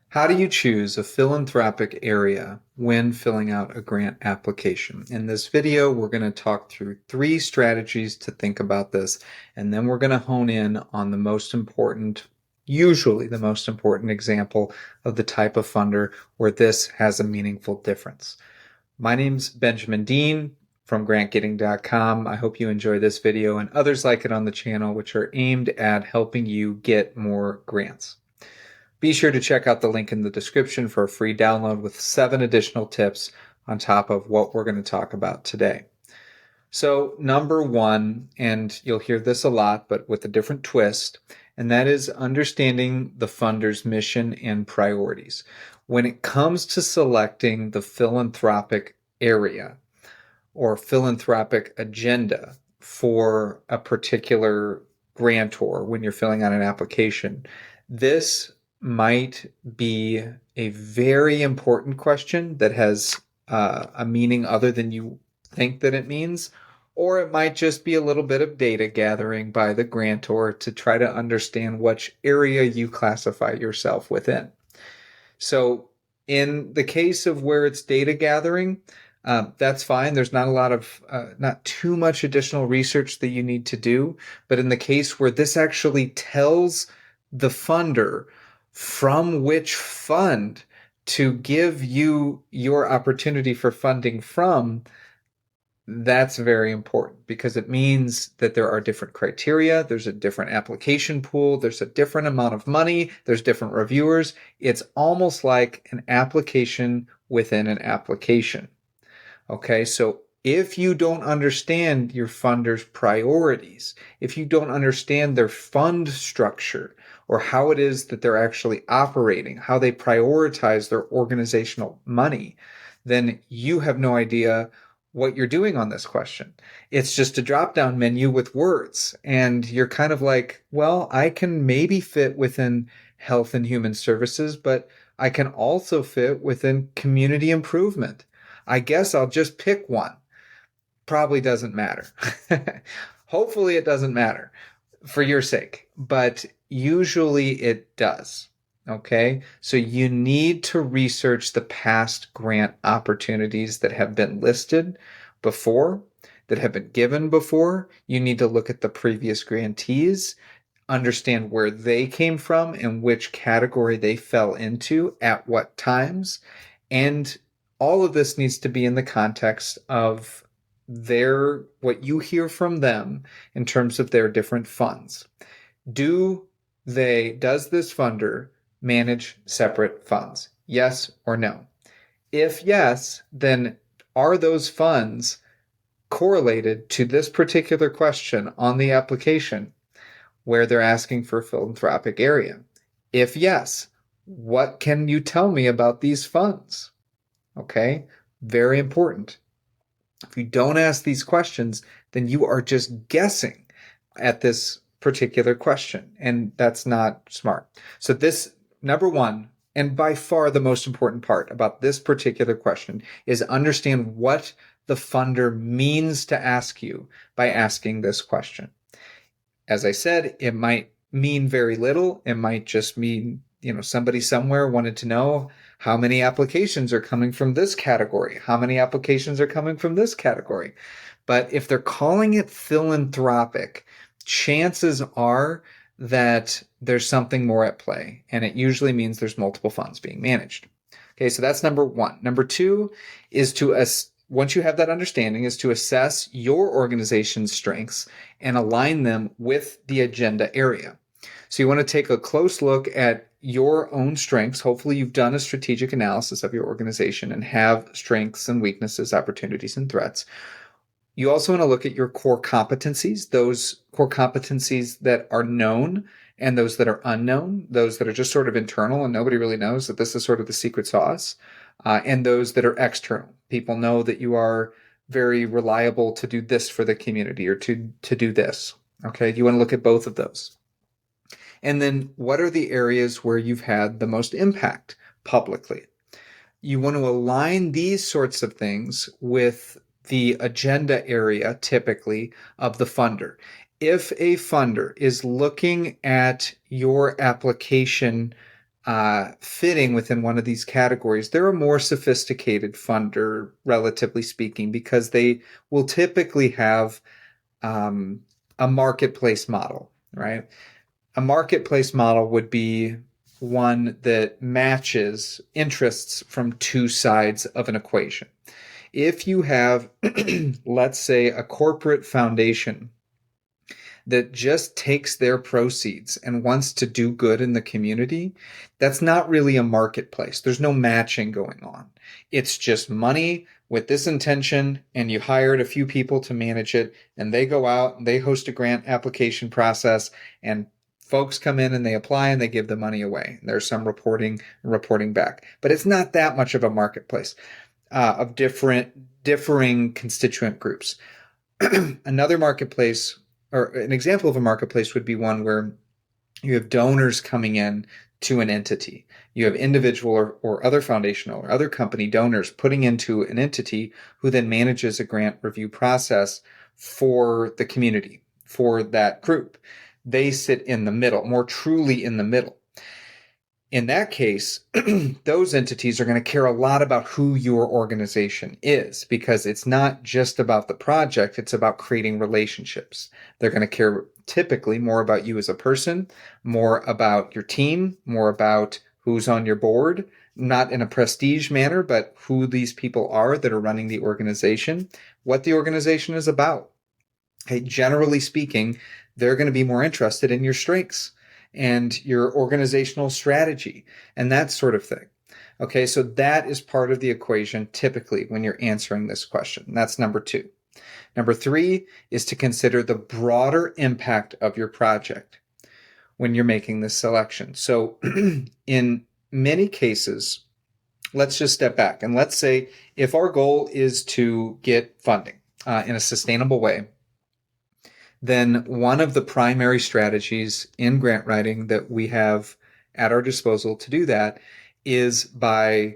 How do you choose a philanthropic area when filling out a grant application? In this video, we're going to talk through 3 strategies to think about this, and then we're going to hone in on the most important, usually the most important example of the type of funder where this has a meaningful difference. My name's Benjamin Dean from grantgetting.com. I hope you enjoy this video and others like it on the channel, which are aimed at helping you get more grants. Be sure to check out the link in the description for a free download with 7 additional tips on top of what we're going to talk about today. So number 1, and you'll hear this a lot, but with a different twist, and that is understanding the funder's mission and priorities. When it comes to selecting the philanthropic area or philanthropic agenda for a particular grantor when you're filling out an application, this might be a very important question that has a meaning other than you think that it means, or it might just be a little bit of data gathering by the grantor to try to understand which area you classify yourself within. So in the case of where it's data gathering, that's fine. There's not too much additional research that you need to do. But in the case where this actually tells the funder from which fund to give you your opportunity for funding from, that's very important because it means that there are different criteria, there's a different application pool, there's a different amount of money, there's different reviewers. It's almost like an application within an application. Okay, so if you don't understand your funder's priorities, if you don't understand their fund structure or how it is that they're actually operating, how they prioritize their organizational money, then you have no idea what you're doing on this question. It's just a drop-down menu with words. And you're kind of like, well, I can maybe fit within health and human services, but I can also fit within community improvement. I guess I'll just pick one. Probably doesn't matter. Hopefully it doesn't matter for your sake, but usually it does. Okay, so you need to research the past grant opportunities that have been listed before, that have been given before. You need to look at the previous grantees, understand where they came from and which category they fell into at what times. And all of this needs to be in the context of what you hear from them in terms of their different funds. Does this funder manage separate funds? Yes or no? If yes, then are those funds correlated to this particular question on the application where they're asking for a philanthropic area? If yes, what can you tell me about these funds? Okay, very important. If you don't ask these questions, then you are just guessing at this particular question, and that's not smart. So this, number 1, and by far the most important part about this particular question, is understand what the funder means to ask you by asking this question. As I said, it might mean very little. It might just mean, somebody somewhere wanted to know how many applications are coming from this category, how many applications are coming from this category. But if they're calling it philanthropic, chances are that there's something more at play, and it usually means there's multiple funds being managed. Okay, so that's number 1. Number 2 is once you have that understanding, is to assess your organization's strengths and align them with the agenda area. So you want to take a close look at your own strengths. Hopefully you've done a strategic analysis of your organization and have strengths and weaknesses, opportunities and threats. You also want to look at your core competencies, those core competencies that are known and those that are unknown, those that are just sort of internal and nobody really knows that this is sort of the secret sauce, and those that are external. People know that you are very reliable to do this for the community or to do this. Okay, you want to look at both of those. And then what are the areas where you've had the most impact publicly? You want to align these sorts of things with the agenda area, typically, of the funder. If a funder is looking at your application fitting within one of these categories, they're a more sophisticated funder, relatively speaking, because they will typically have um, a marketplace model, right? A marketplace model would be one that matches interests from two sides of an equation. If you have, let's say, a corporate foundation that just takes their proceeds and wants to do good in the community, that's not really a marketplace. There's no matching going on. It's just money with this intention, and you hired a few people to manage it, and they go out and they host a grant application process, and folks come in and they apply and they give the money away. There's some reporting back, but it's not that much of a marketplace of differing constituent groups. Another marketplace, or an example of a marketplace, would be one where you have donors coming in to an entity. You have individual or other foundational or other company donors putting into an entity who then manages a grant review process for the community, for that group. They sit in the middle, more truly in the middle. In that case, those entities are going to care a lot about who your organization is, because it's not just about the project, it's about creating relationships. They're going to care typically more about you as a person, more about your team, more about who's on your board, not in a prestige manner, but who these people are that are running the organization, what the organization is about. Okay, generally speaking, they're going to be more interested in your strengths and your organizational strategy and that sort of thing. Okay, so that is part of the equation typically when you're answering this question. That's number 2. Number 3 is to consider the broader impact of your project when you're making this selection. So in many cases, let's just step back and let's say if our goal is to get funding in a sustainable way, then one of the primary strategies in grant writing that we have at our disposal to do that is by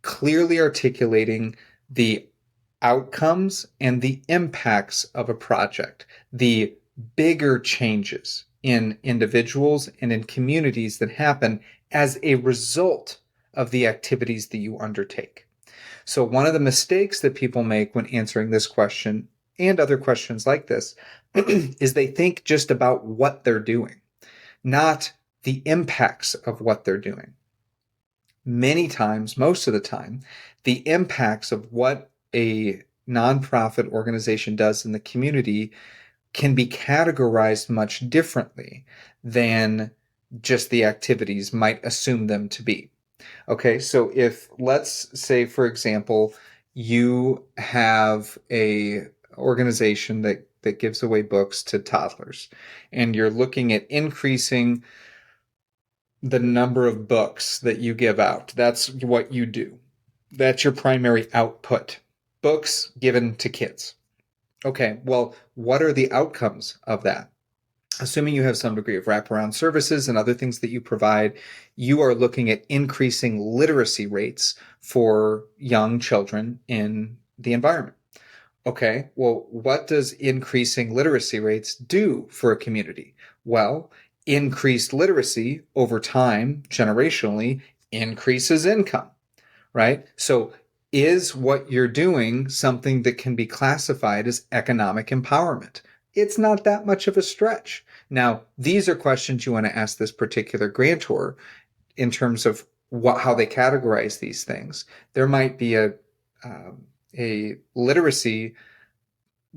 clearly articulating the outcomes and the impacts of a project, the bigger changes in individuals and in communities that happen as a result of the activities that you undertake. So one of the mistakes that people make when answering this question and other questions like this is they think just about what they're doing, not the impacts of what they're doing. Many times, most of the time, the impacts of what a nonprofit organization does in the community can be categorized much differently than just the activities might assume them to be. Okay, so if, let's say, for example, you have a organization that gives away books to toddlers, and you're looking at increasing the number of books that you give out. That's what you do. That's your primary output. Books given to kids. Okay, well, what are the outcomes of that? Assuming you have some degree of wraparound services and other things that you provide, you are looking at increasing literacy rates for young children in the environment. Okay, well, what does increasing literacy rates do for a community? Well, increased literacy over time, generationally, increases income, right? So is what you're doing something that can be classified as economic empowerment? It's not that much of a stretch. Now, these are questions you want to ask this particular grantor in terms of how they categorize these things. There might be a literacy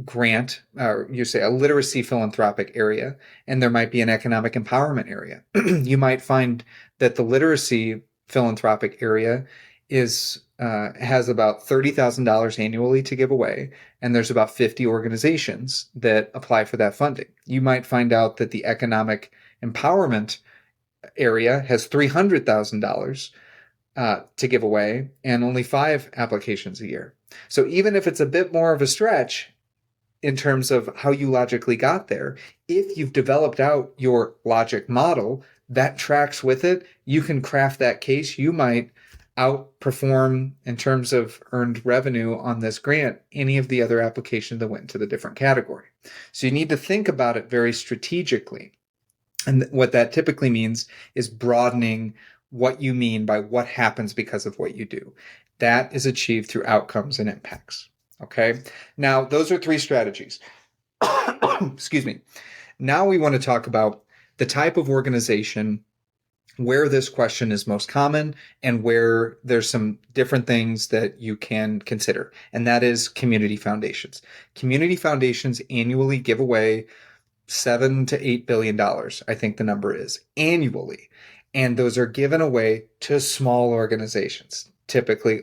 grant, or you say a literacy philanthropic area, and there might be an economic empowerment area. You might find that the literacy philanthropic area has about $30,000 annually to give away, and there's about 50 organizations that apply for that funding. You might find out that the economic empowerment area has $300,000 to give away, and only 5 applications a year. So even if it's a bit more of a stretch in terms of how you logically got there, if you've developed out your logic model that tracks with it, you can craft that case. You might outperform in terms of earned revenue on this grant any of the other applications that went into the different category. So you need to think about it very strategically. And what that typically means is broadening what you mean by what happens because of what you do. That is achieved through outcomes and impacts. Okay. Now, those are three strategies. Excuse me. Now we want to talk about the type of organization where this question is most common and where there's some different things that you can consider. And that is community foundations. Community foundations annually give away $7 to $8 billion, I think the number is, annually. And those are given away to small organizations, typically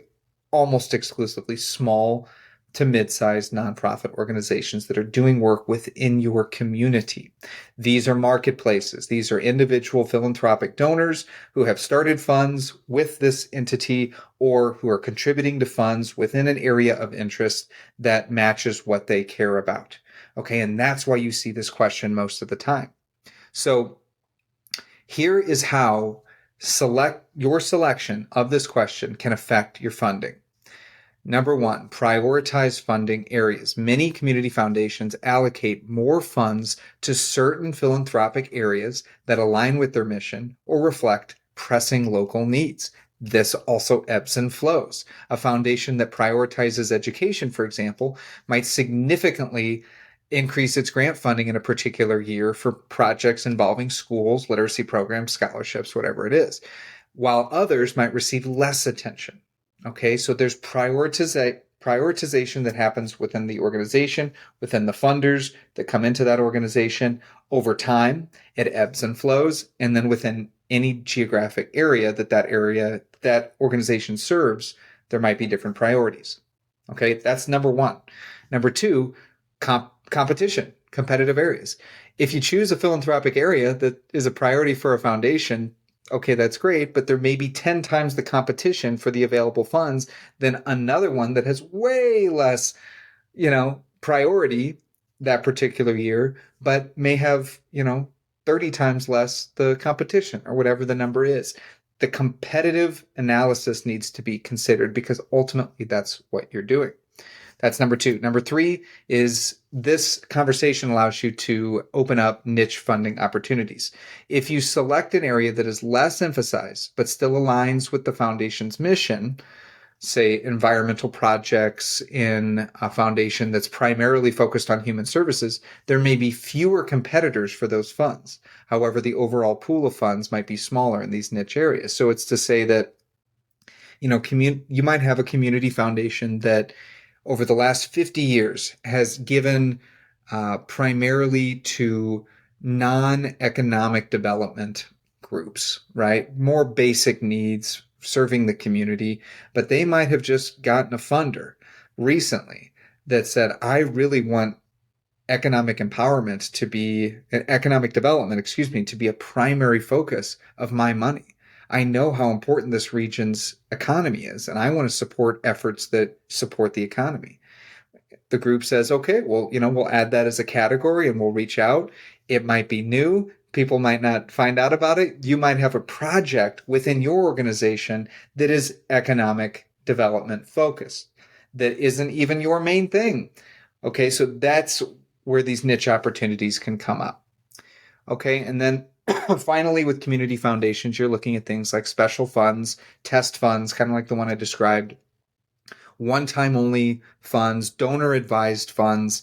almost exclusively small to mid-sized nonprofit organizations that are doing work within your community. These are marketplaces. These are individual philanthropic donors who have started funds with this entity or who are contributing to funds within an area of interest that matches what they care about. Okay, and that's why you see this question most of the time. So here is how your selection of this question can affect your funding. Number one, prioritize funding areas. Many community foundations allocate more funds to certain philanthropic areas that align with their mission or reflect pressing local needs. This also ebbs and flows. A foundation that prioritizes education, for example, might significantly increase its grant funding in a particular year for projects involving schools, literacy programs, scholarships, whatever it is, while others might receive less attention. Okay, so there's prioritization that happens within the organization, within the funders that come into that organization. Over time, it ebbs and flows, and then within any geographic area that organization serves, there might be different priorities. Okay, that's number one. Number two, competition, competitive areas. If you choose a philanthropic area that is a priority for a foundation, okay, that's great, but there may be 10 times the competition for the available funds than another one that has way less, priority that particular year, but may have, 30 times less the competition or whatever the number is. The competitive analysis needs to be considered because ultimately that's what you're doing. That's number two. Number three is this conversation allows you to open up niche funding opportunities. If you select an area that is less emphasized, but still aligns with the foundation's mission, say environmental projects in a foundation that's primarily focused on human services, there may be fewer competitors for those funds. However, the overall pool of funds might be smaller in these niche areas. So it's to say that, you might have a community foundation that over the last 50 years has given primarily to non-economic development groups, right? More basic needs, serving the community, but they might have just gotten a funder recently that said, I really want economic development, to be a primary focus of my money. I know how important this region's economy is, and I want to support efforts that support the economy. The group says, okay, well, we'll add that as a category and we'll reach out. It might be new. People might not find out about it. You might have a project within your organization that is economic development focused, that isn't even your main thing. Okay, so that's where these niche opportunities can come up. Okay, and then finally, with community foundations, you're looking at things like special funds, test funds, kind of like the one I described, one-time only funds, donor-advised funds.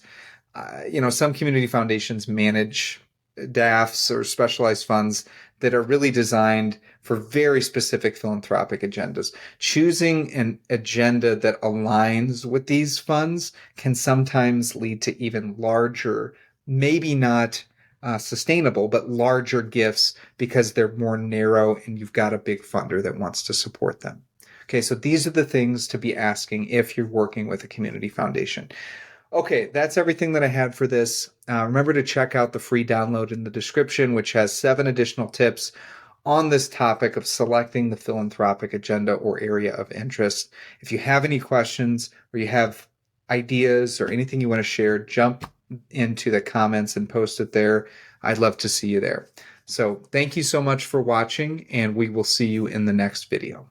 Some community foundations manage DAFs or specialized funds that are really designed for very specific philanthropic agendas. Choosing an agenda that aligns with these funds can sometimes lead to even larger, maybe not sustainable, but larger gifts because they're more narrow and you've got a big funder that wants to support them. Okay, so these are the things to be asking if you're working with a community foundation. Okay, that's everything that I had for this. Remember to check out the free download in the description, which has 7 additional tips on this topic of selecting the philanthropic agenda or area of interest. If you have any questions or you have ideas or anything you want to share, jump into the comments and post it there. I'd love to see you there. So thank you so much for watching, and we will see you in the next video.